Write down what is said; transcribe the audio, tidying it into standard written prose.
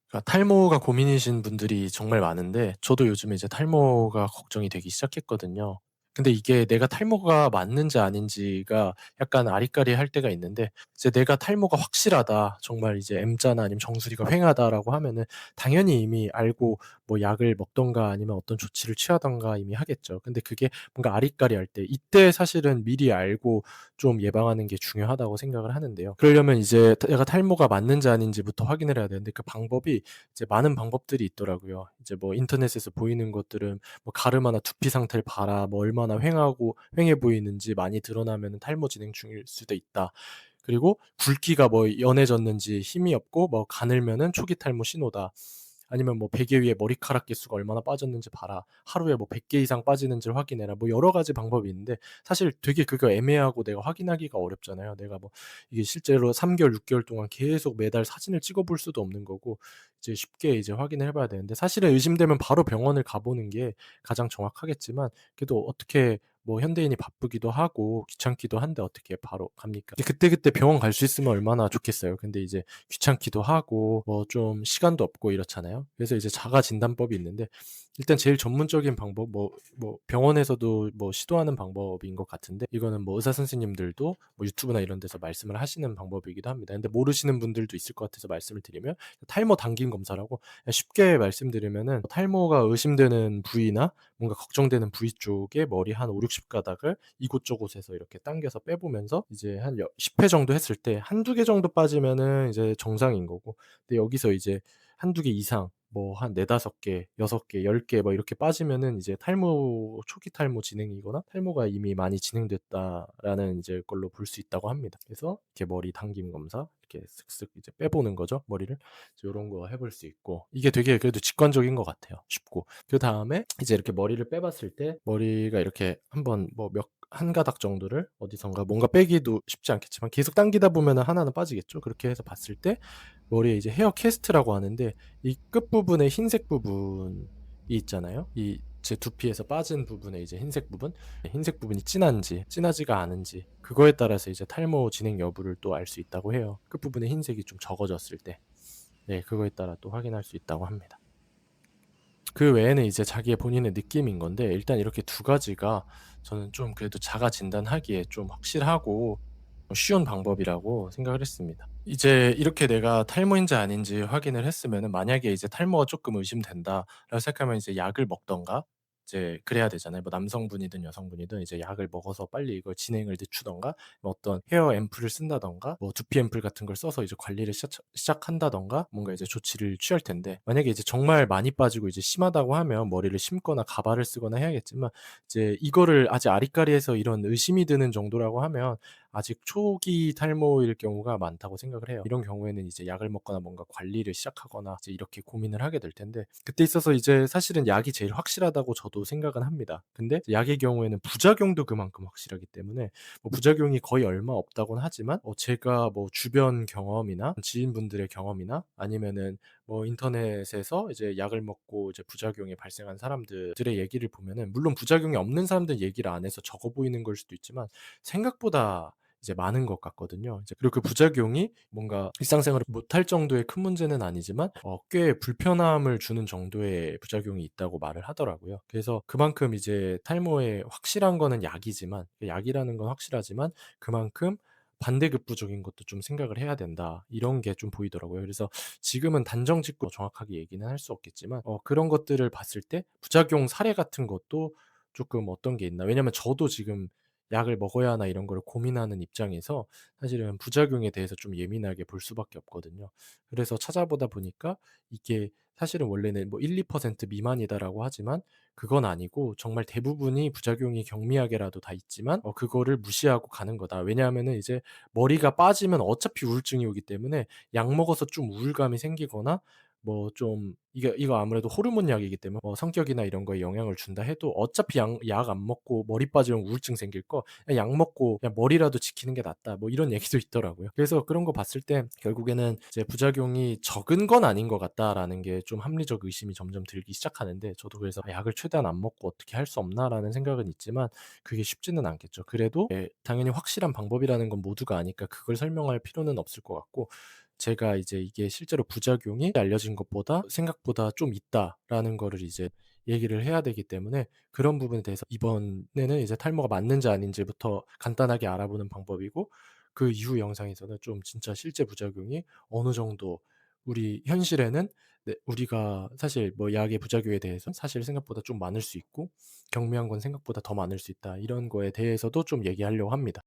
그러니까 탈모가 고민이신 분들이 정말 많은데 저도 요즘에 이제 탈모가 걱정이 되기 시작했거든요. 근데 이게 내가 탈모가 맞는지 아닌지가 약간 아리까리할 때가 있는데, 이제 내가 탈모가 확실하다, 정말 이제 M자나 아니면 정수리가 휑하다라고 하면은 당연히 이미 알고 뭐 약을 먹든가 아니면 어떤 조치를 취하든가 이미 하겠죠. 근데 그게 뭔가 아리까리할 때, 이때 사실은 미리 알고 좀 예방하는 게 중요하다고 생각을 하는데요. 그러려면 이제 내가 탈모가 맞는지 아닌지부터 확인을 해야 되는데, 그 방법이 이제 많은 방법들이 있더라고요. 이제 뭐 인터넷에서 보이는 것들은 뭐 가르마나 두피 상태를 봐라, 뭐 얼마나 휑해 보이는지 많이 드러나면 탈모 진행 중일 수도 있다. 그리고 굵기가 뭐 연해졌는지, 힘이 없고 뭐 가늘면은 초기 탈모 신호다. 아니면 뭐 베개 위에 머리카락 개수가 얼마나 빠졌는지 봐라. 하루에 뭐 100개 이상 빠지는지를 확인해라. 뭐 여러 가지 방법이 있는데, 사실 되게 그거 애매하고 내가 확인하기가 어렵잖아요. 내가 뭐 이게 실제로 3개월, 6개월 동안 계속 매달 사진을 찍어 볼 수도 없는 거고, 이제 쉽게 이제 확인을 해 봐야 되는데, 사실은 의심되면 바로 병원을 가 보는 게 가장 정확하겠지만, 그래도 어떻게 뭐 현대인이 바쁘기도 하고 귀찮기도 한데 어떻게 바로 갑니까? 그때그때 병원 갈 수 있으면 얼마나 좋겠어요. 근데 이제 귀찮기도 하고 뭐 좀 시간도 없고 이렇잖아요. 그래서 이제 자가 진단법이 있는데, 일단 제일 전문적인 방법, 뭐 병원에서도 뭐 시도하는 방법인 것 같은데, 이거는 뭐 의사 선생님들도 뭐 유튜브나 이런 데서 말씀을 하시는 방법이기도 합니다. 근데 모르시는 분들도 있을 것 같아서 말씀을 드리면, 탈모 당긴 검사라고, 쉽게 말씀드리면은 탈모가 의심되는 부위나 뭔가 걱정되는 부위 쪽에 머리 한 5-60 가닥을 이곳저곳에서 이렇게 당겨서 빼보면서, 이제 한 10회 정도 했을 때 한두 개 정도 빠지면은 이제 정상인 거고, 근데 여기서 이제 한두 개 이상, 뭐 한 4-5 개, 6 개, 10개 뭐 이렇게 빠지면은 이제 초기 탈모 진행이거나 탈모가 이미 많이 진행됐다라는 이제 걸로 볼 수 있다고 합니다. 그래서 이렇게 머리 당김 검사 이렇게 슥슥 이제 빼보는 거죠, 머리를. 요런 거 해볼 수 있고, 이게 되게 그래도 직관적인 것 같아요. 쉽고. 그다음에 이제 이렇게 머리를 빼봤을 때 머리가 이렇게 한번 뭐 한 가닥 정도를 어디선가, 뭔가 빼기도 쉽지 않겠지만 계속 당기다 보면은 하나는 빠지겠죠. 그렇게 해서 봤을 때 머리에 이제 헤어 캐스트라고 하는데, 이 끝부분에 흰색 부분이 있잖아요. 이 제 두피에서 빠진 부분에 이제 흰색 부분, 흰색 부분이 진한지 진하지가 않은지, 그거에 따라서 이제 탈모 진행 여부를 또 알 수 있다고 해요. 끝부분에 흰색이 좀 적어졌을 때. 네, 그거에 따라 또 확인할 수 있다고 합니다. 그 외에는 이제 자기의 본인의 느낌인 건데, 일단 이렇게 두 가지가 저는 좀 그래도 자가 진단하기에 좀 확실하고 쉬운 방법이라고 생각을 했습니다. 이제 이렇게 내가 탈모인지 아닌지 확인을 했으면은, 만약에 이제 탈모가 조금 의심된다라고 생각하면 이제 약을 먹던가 이제 그래야 되잖아요. 뭐 남성분이든 여성분이든 이제 약을 먹어서 빨리 이걸 진행을 늦추던가, 뭐 어떤 헤어 앰플을 쓴다던가, 뭐 두피 앰플 같은 걸 써서 이제 관리를 시작한다던가, 뭔가 이제 조치를 취할 텐데, 만약에 이제 정말 많이 빠지고 이제 심하다고 하면 머리를 심거나 가발을 쓰거나 해야겠지만, 이제 이거를 아직 아리까리해서 이런 의심이 드는 정도라고 하면 아직 초기 탈모일 경우가 많다고 생각을 해요. 이런 경우에는 이제 약을 먹거나 뭔가 관리를 시작하거나 이제 이렇게 고민을 하게 될 텐데, 그때 있어서 이제 사실은 약이 제일 확실하다고 저도 생각은 합니다. 근데 약의 경우에는 부작용도 그만큼 확실하기 때문에, 뭐 부작용이 거의 얼마 없다고는 하지만, 제가 뭐 주변 경험이나 지인분들의 경험이나 아니면은 뭐 인터넷에서 이제 약을 먹고 이제 부작용이 발생한 사람들의 얘기를 보면은, 물론 부작용이 없는 사람들 얘기를 안 해서 적어 보이는 걸 수도 있지만 생각보다 이제 많은 것 같거든요. 이제 그리고 그 부작용이 뭔가 일상생활을 못할 정도의 큰 문제는 아니지만 꽤 불편함을 주는 정도의 부작용이 있다고 말을 하더라고요. 그래서 그만큼 이제 탈모에 확실한 거는 약이지만, 약이라는 건 확실하지만 그만큼 반대급부적인 것도 좀 생각을 해야 된다, 이런 게 좀 보이더라고요. 그래서 지금은 단정 짓고 정확하게 얘기는 할 수 없겠지만, 그런 것들을 봤을 때 부작용 사례 같은 것도 조금 어떤 게 있나. 왜냐면 저도 지금 약을 먹어야 하나 이런 거를 고민하는 입장에서 사실은 부작용에 대해서 좀 예민하게 볼 수밖에 없거든요. 그래서 찾아보다 보니까 이게 사실은 원래는 뭐 1-2% 미만이다라고 하지만, 그건 아니고 정말 대부분이 부작용이 경미하게라도 다 있지만 그거를 무시하고 가는 거다. 왜냐하면은 이제 머리가 빠지면 어차피 우울증이 오기 때문에, 약 먹어서 좀 우울감이 생기거나 뭐 좀, 이거 아무래도 호르몬 약이기 때문에 성격이나 이런 거에 영향을 준다 해도 어차피 약 안 먹고 머리 빠지면 우울증 생길 거 그냥 약 먹고 그냥 머리라도 지키는 게 낫다, 뭐 이런 얘기도 있더라고요. 그래서 그런 거 봤을 때 결국에는 이제 '부작용이 적은 건 아닌 것 같다.'라는 게 좀 합리적 의심이 점점 들기 시작하는데, 저도 그래서 '약을 최대한 안 먹고 어떻게 할 수 없나.'라는 생각은 있지만 그게 쉽지는 않겠죠. 그래도 당연히 확실한 방법이라는 건 모두가 아니까 그걸 설명할 필요는 없을 것 같고, 제가 이제 이게 실제로 부작용이 알려진 것보다 생각보다 좀 있다라는 거를 이제 얘기를 해야 되기 때문에 그런 부분에 대해서 이번에는 이제 탈모가 맞는지 아닌지부터 간단하게 알아보는 방법이고, 그 이후 영상에서는 좀 진짜 실제 부작용이 어느 정도 우리 현실에는, 네, 우리가 사실 뭐 약의 부작용에 대해서 사실 생각보다 좀 많을 수 있고 경미한 건 생각보다 더 많을 수 있다, 이런 거에 대해서도 좀 얘기하려고 합니다.